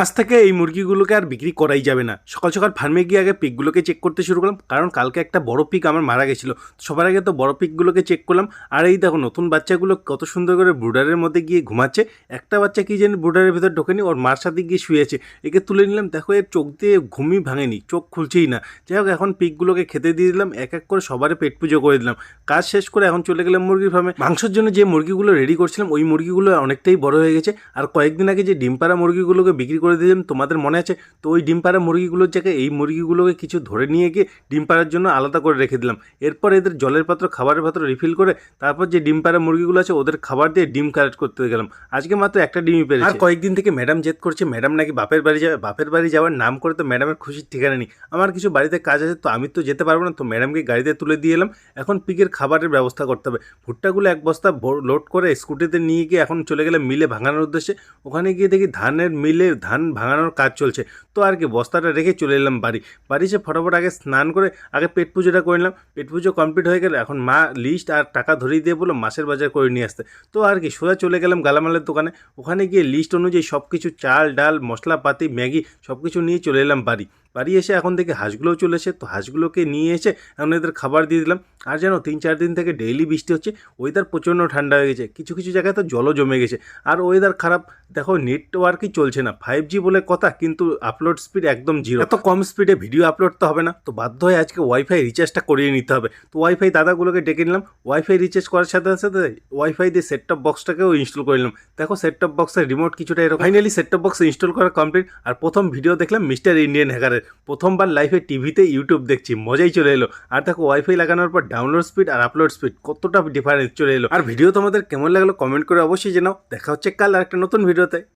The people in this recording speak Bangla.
আজ থেকে এই মুরগিগুলোকে আর বিক্রি করাই যাবে না। সকাল সকাল ফার্মে গিয়ে আগে পিকগুলোকে চেক করতে শুরু করলাম, কারণ কালকে একটা বড় পিক আমার মারা গেছিলো। সবার আগে তো বড় পিকগুলোকে চেক করলাম। আর এই দেখো নতুন বাচ্চাগুলো কত সুন্দর করে ব্রুডারের মধ্যে গিয়ে ঘুমাচ্ছে। একটা বাচ্চা কি জানি ব্রুডারের ভিতর ঢোকেনি, ওর মার সাথে গিয়ে শুয়েছে। একে তুলে নিলাম, দেখো এর চোখ দিয়ে ঘুমই ভাঙেনি, চোখ খুলছেই না। যাই হোক, এখন পিকগুলোকে খেতে দিয়ে দিলাম, এক এক করে সবারই পেট পুজো করে দিলাম। কাজ শেষ করে এখন চলে গেলাম মুরগির ফার্মে। মাংসের জন্য যে মুরগিগুলো রেডি করছিলাম, ওই মুরগিগুলো অনেকটাই বড় হয়ে গেছে। আর কয়েকদিন আগে যে ডিম পাড়া মুরগিগুলোকে বিক্রি করে দিলাম, তোমাদের মনে আছে? তো ওই ডিম পাড়া মুরগিগুলোর জায়গায় এই মুরগিগুলোকে কিছু ধরে নিয়ে গিয়ে ডিম পাড়ার জন্য আলাদা করে রেখে দিলাম। এরপর এদের জলের পাত্র, খাবারের পাত্র রিফিল করে তারপর যে ডিম পাড়া মুরগিগুলো আছে ওদের খাবার দিয়ে ডিম কালেক্ট করতে গেলাম। আজকে মাত্র একটা ডিমই পেরেছে। আর কয়েকদিন থেকে ম্যাডাম জেদ করছে, ম্যাডাম নাকি বাপের বাড়ি যাবে। বাপের বাড়ি যাওয়ার নাম করে তো ম্যাডামের খুশির ঠিকানা নেই। আমার কিছু বাড়িতে কাজ আছে, তো আমি তো যেতে পারবো না, তো ম্যাডামকে গাড়িতে তুলে দিয়ে এলাম। এখন পিকের খাবারের ব্যবস্থা করতে হবে। ভুট্টাগুলো এক বস্তা লোড করে স্কুটিতে নিয়ে গিয়ে এখন চলে গেলাম মিলে ভাঙানোর উদ্দেশ্যে। ওখানে গিয়ে দেখি ধানের মিলে ধান ভাঙানোর কাজ চলছে। তো আর কি, বস্তাটা রেখে চলে এলাম বাড়ি। এসে ফটাফট আগে স্নান করে আগে পেট পুজোটা করে নিলাম। পেট পুজো কমপ্লিট হয়ে গেলে এখন মা লিস্ট আর টাকা ধরিয়ে দিয়ে বললো মাছের বাজার করে নিয়ে আসতে। তো আর কি, সোজা চলে গেলাম গালামালের দোকানে। ওখানে গিয়ে লিস্ট অনুযায়ী সব কিছু চাল ডাল মশলাপাতি ম্যাগি সব কিছু নিয়ে চলে এলাম বাড়ি এসে এখন দেখি হাঁসগুলোও চলেছে। তো হাঁসগুলোকে নিয়ে এসে এখন এদের খাবার দিয়ে দিলাম। আর যেন 3-4 দিন থেকে ডেইলি বৃষ্টি হচ্ছে, ওয়েদার প্রচণ্ড ঠান্ডা হয়ে গেছে, কিছু কিছু জায়গায় তো জলও জমে গেছে। আর ওয়েদার খারাপ, দেখো নেটওয়ার্কই চলছে না। 5G বলে কথা, কিন্তু আপলোড স্পিড একদম 0। এত কম স্পিডে ভিডিও আপলোড তো হবে না, তো বাধ্য হয়ে আজকে ওয়াইফাই রিচার্জটা করিয়ে নিতে হবে। তো ওয়াইফাই দাদাগুলোকে ডেকে নিলাম। ওয়াইফাই রিচার্জ করার সাথে সাথে ওয়াইফাই দিয়ে সেট টপ বক্সটাকেও ইনস্টল করে নিলাম। দেখো সেট টপ বক্সের রিমোট কিছুটা এরকম। Finally set top box install করা কমপ্লিট। আর প্রথম ভিডিও দেখলাম মিস্টার ইন্ডিয়ান হ্যাকারের। প্রথমবার লাইফে টিভিতে ইউটিউব দেখছি, মজাই চলে এলো। আর দেখো ওয়াইফাই লাগানোর পর ডাউনলোড স্পিড আর আপলোড স্পিড কতটা ডিফারেন্স চলে এলো। আর ভিডিও তোমাদের কেমন লাগলো কমেন্ট করে অবশ্যই জানাও। দেখা হচ্ছে কাল আর একটা নতুন ভিডিওতে।